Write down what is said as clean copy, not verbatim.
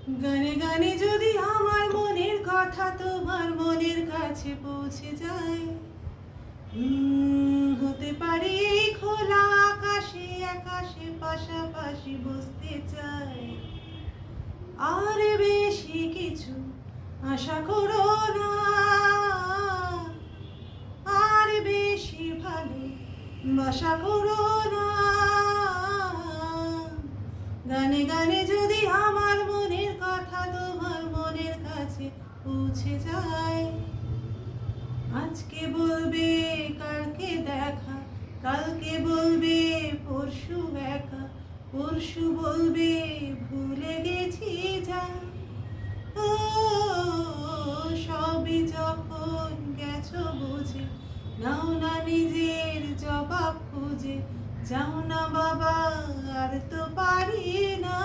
গানে গানে যদি আমার মনের কথা তোমার মনের কাছে পৌঁছে যায়, হতে পারে এই খোলা আকাশে আকাশে পাশাপাশি বসতে চাই। আর বেশি কিছু আশা করো না, আর বেশি ভালো বাসা করো না। গানে গানে যদি আমার মনের কথা তোমার মনের কাছে পৌঁছে যায়, আজকে বলবে কালকে দেখা, কালকে বলবে পরশু একা, পরশু বলবে ভুলে গেছি যা। ও সবই যখন গেছো বুঝে, নাও না নিজের জবাব খুঁজে, যাও না বাবা আর তো পারি না।